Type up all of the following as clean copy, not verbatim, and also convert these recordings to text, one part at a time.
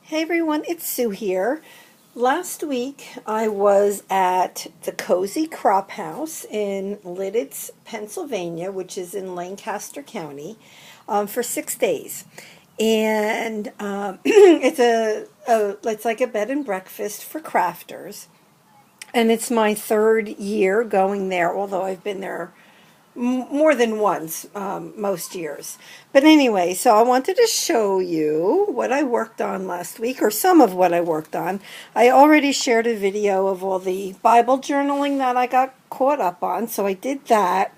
Hey everyone, it's Sue here. Last week I was at the Cozy Crop House in Lidditz, Pennsylvania, which is in Lancaster County, for 6 days. And it's like a bed and breakfast for crafters. And it's my third year going there, although I've been there more than once, most years. But anyway, so I wanted to show you what I worked on last week, or some of what I worked on. I already shared a video of all the Bible journaling that I got caught up on, so I did that.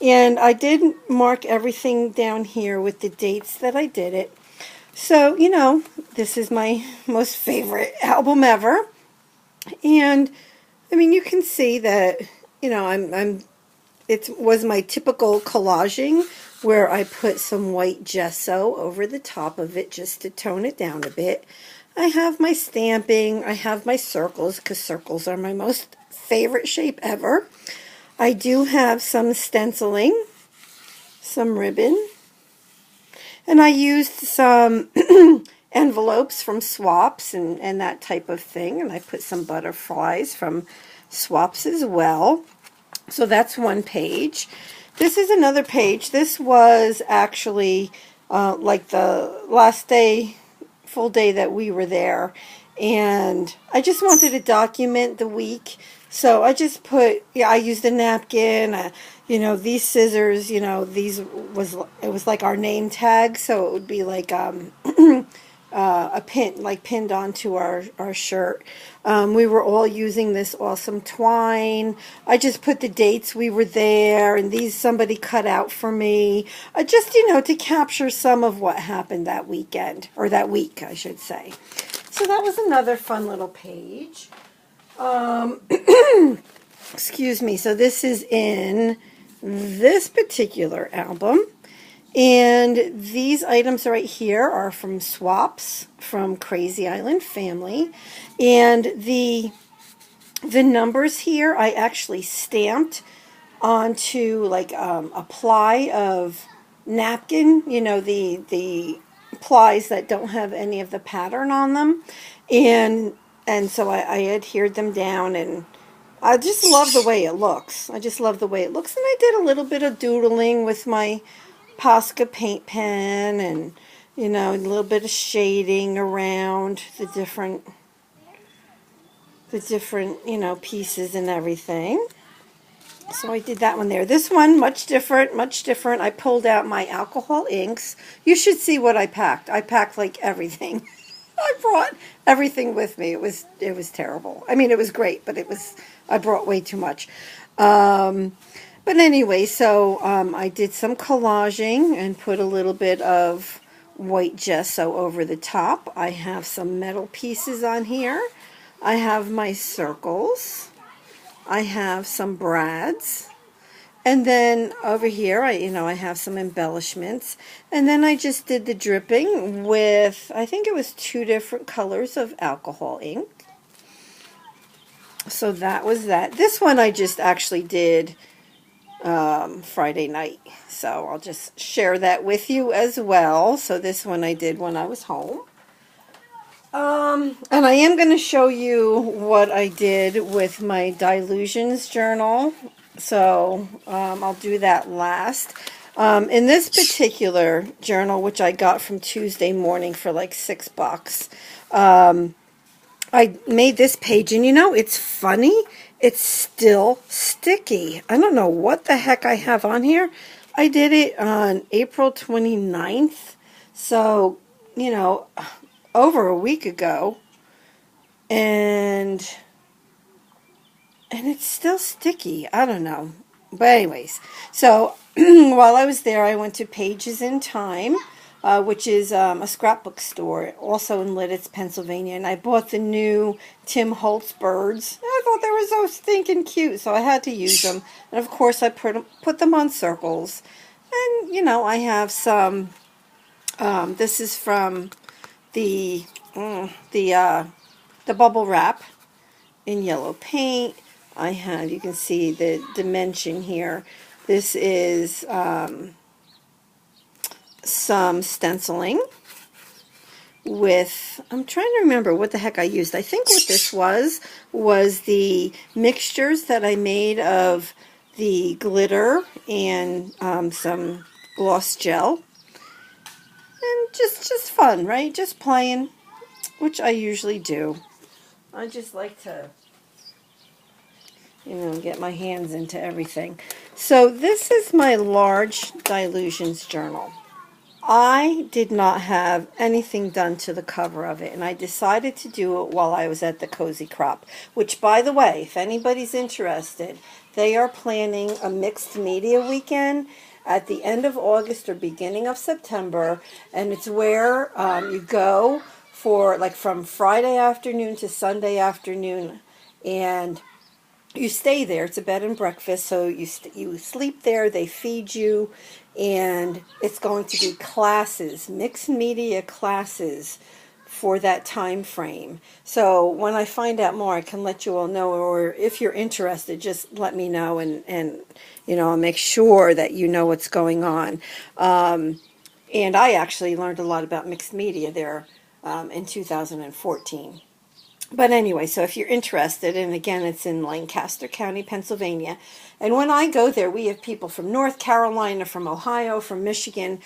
And I did mark everything down here with the dates that I did it. So, this is my most favorite album ever. And, I mean, you can see that, it was my typical collaging where I put some white gesso over the top of it just to tone it down a bit. I have my stamping. I have my circles because circles are my most favorite shape ever. I do have some stenciling, some ribbon, and I used some envelopes from Swaps and that type of thing, and I put some butterflies from Swaps as well. So that's one page. This is another page. This was actually like the last day, full day that we were there. And I just wanted to document the week. So I just put, I used a napkin, these scissors, it was like our name tag. So it would be like a pin, like pinned onto our shirt. We were all using this awesome twine. I just put the dates we were there, and these somebody cut out for me. Just, to capture some of what happened that weekend, or that week, I should say. So that was another fun little page. Excuse me. So this is in this particular album. And these items right here are from Swaps, from Crazy Island Family. And the numbers here I actually stamped onto like a ply of napkin, the plies that don't have any of the pattern on them. And so I adhered them down, and I just love the way it looks. I just love the way it looks. And I did a little bit of doodling with my Posca paint pen, and a little bit of shading around the different pieces and everything. So I did that one there. This one, much different, much different. I pulled out my alcohol inks. You should see what I packed. I packed like everything. I brought everything with me. It was terrible. I mean, it was great, but I brought way too much. But anyway, so I did some collaging and put a little bit of white gesso over the top. I have some metal pieces on here. I have my circles. I have some brads. And then over here, I have some embellishments. And then I just did the dripping with, I think it was 2 different colors of alcohol ink. So that was that. This one I just actually did Friday night, so I'll just share that with you as well. So this one I did when I was home, and I am going to show you what I did with my Dilutions journal, so I'll do that last. In this particular journal, which I got from Tuesday Morning for like $6, I made this page, and it's funny. It's still sticky. I don't know what the heck I have on here. I did it on April 29th. So, over a week ago. And it's still sticky. I don't know. But anyways, so while I was there, I went to Pages in Time, which is a scrapbook store, also in Lidditz, Pennsylvania, and I bought the new Tim Holtz birds. I thought they were so stinking cute, so I had to use them. And of course, I put them on circles. And I have some. This is from the bubble wrap in yellow paint. I have, you can see the dimension here. This is some stenciling. with, I'm trying to remember what the heck I used. I think what this was the mixtures that I made of the glitter and some gloss gel. And just fun, right? Just playing, which I usually do. I just like to, get my hands into everything. So this is my large Dilutions journal. I did not have anything done to the cover of it, and I decided to do it while I was at the Cozy Crop, which, by the way, if anybody's interested, they are planning a mixed media weekend at the end of August or beginning of September, and it's where you go for, like, from Friday afternoon to Sunday afternoon, and you stay there. It's a bed and breakfast, so you sleep there, they feed you, and it's going to be classes, mixed media classes for that time frame. So when I find out more, I can let you all know, or if you're interested, just let me know, and I'll make sure that you know what's going on. And I actually learned a lot about mixed media there in 2014. But anyway, so if you're interested, and again, it's in Lancaster County, Pennsylvania. And when I go there, we have people from North Carolina, from Ohio, from Michigan,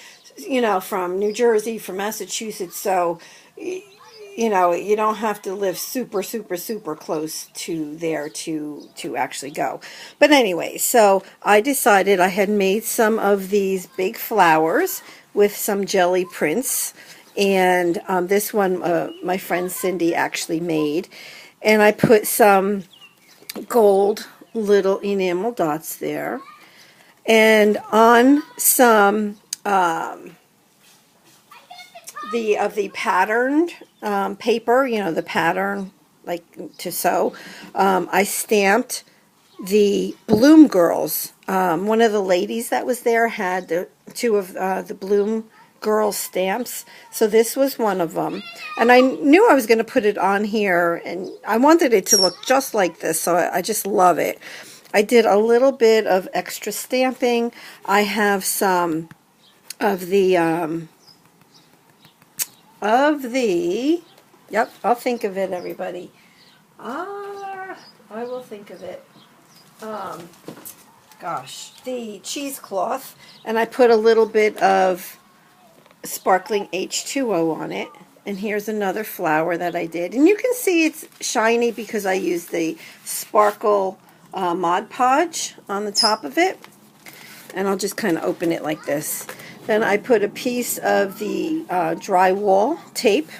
from New Jersey, from Massachusetts. So, you don't have to live super, super, super close to there to actually go. But anyway, so I decided I had made some of these big flowers with some jelly prints. And this one my friend Cindy actually made. And I put some gold little enamel dots there. And on some the patterned paper, the pattern like to sew, I stamped the Bloom Girls. One of the ladies that was there had two of the Bloom Girl stamps, so this was one of them, and I knew I was going to put it on here, and I wanted it to look just like this, so I just love it. I did a little bit of extra stamping. I have some of the yep, I'll think of it, everybody. I will think of it. Gosh, the cheesecloth, and I put a little bit of sparkling H2O on it. And here's another flower that I did. And you can see it's shiny because I used the sparkle Mod Podge on the top of it. And I'll just kind of open it like this. Then I put a piece of the drywall tape.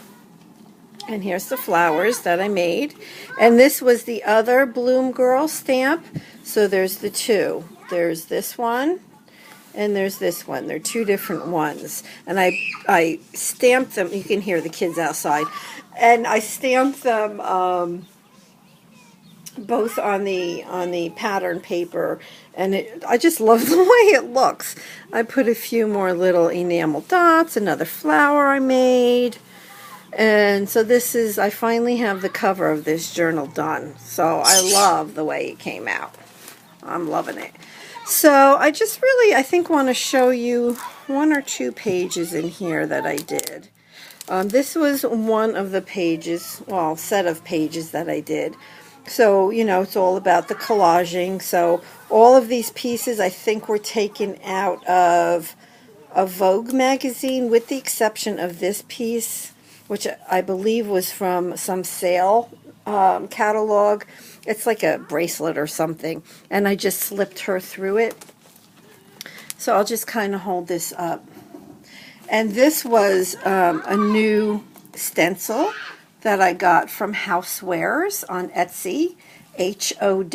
And here's the flowers that I made. And this was the other Bloom Girl stamp. So there's the two. There's this one. And there's this one. They're two different ones. And I stamped them. You can hear the kids outside. And I stamped them both on the pattern paper. And I just love the way it looks. I put a few more little enamel dots. Another flower I made. And so this is, I finally have the cover of this journal done. So I love the way it came out. I'm loving it. So I just really, I think, want to show you one or two pages in here that I did. This was one of the pages, well, set of pages that I did. So, it's all about the collaging. So all of these pieces, I think, were taken out of a Vogue magazine, with the exception of this piece, which I believe was from some sale catalog. It's like a bracelet or something, and I just slipped her through it. So I'll just kind of hold this up. And this was a new stencil that I got from Housewares on Etsy. HOWSEWEARS,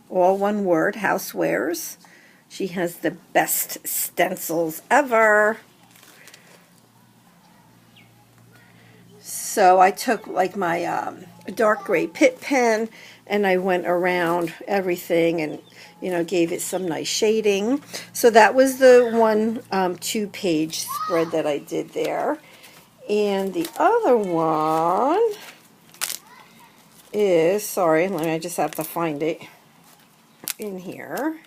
all one word, Housewares. She has the best stencils ever. So I took like my dark gray Pitt pen, and I went around everything and gave it some nice shading. So that was the one 2-page spread that I did there. And the other one is, sorry, I just have to find it in here,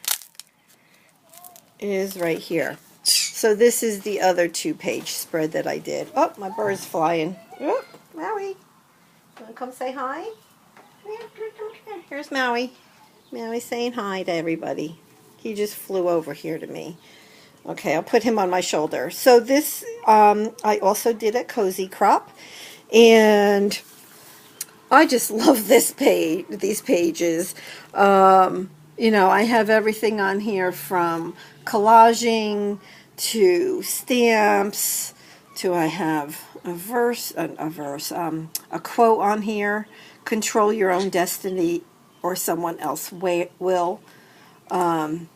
is right here. So this is the other 2-page spread that I did. Oh, my bird's flying. Oh, Maui. You want to come say hi? Here's Maui. Maui saying hi to everybody. He just flew over here to me. Okay, I'll put him on my shoulder. So this, I also did at Cozy Crop. And I just love this page, these pages. You know, I have everything on here from collaging to stamps to I have a quote on here. Control your own destiny or someone else will. I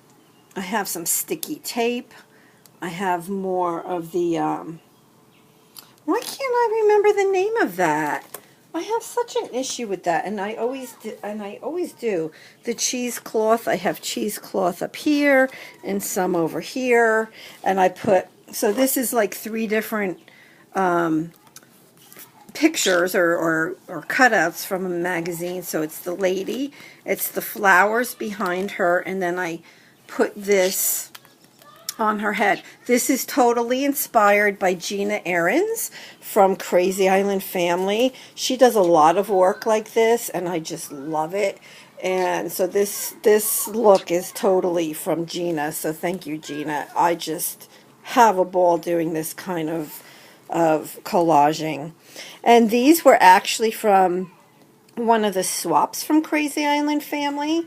have some sticky tape. I have more of the, why can't I remember the name of that? I have such an issue with that, and I always do. The cheesecloth, I have cheesecloth up here and some over here, and I put, so this is like 3 different pictures or cutouts from a magazine. So it's the lady, it's the flowers behind her, and then I put this on her head. This is totally inspired by Gina Ahrens from Crazy Island Family. She does a lot of work like this, and I just love it. And so this look is totally from Gina. So thank you, Gina. I just have a ball doing this kind of collaging. And these were actually from one of the swaps from Crazy Island Family.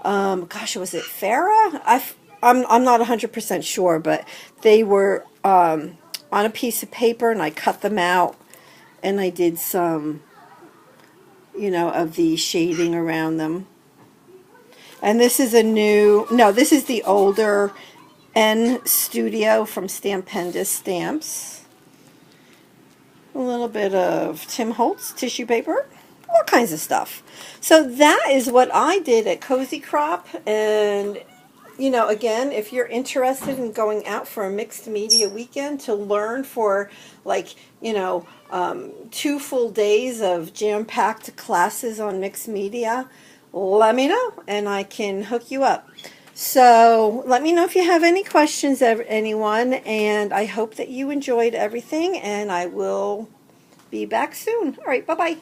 Gosh, was it Farrah? I'm not 100% sure, but they were on a piece of paper, and I cut them out, and I did some, you know, of the shading around them. And this is this is the older N Studio from Stampendous Stamps. A little bit of Tim Holtz tissue paper. All kinds of stuff. So that is what I did at Cozy Crop. And you know, again, if you're interested in going out for a mixed media weekend to learn for, like, you know, 2 full days of jam-packed classes on mixed media, let me know and I can hook you up. So let me know if you have any questions, anyone, and I hope that you enjoyed everything, and I will be back soon. All right, bye-bye.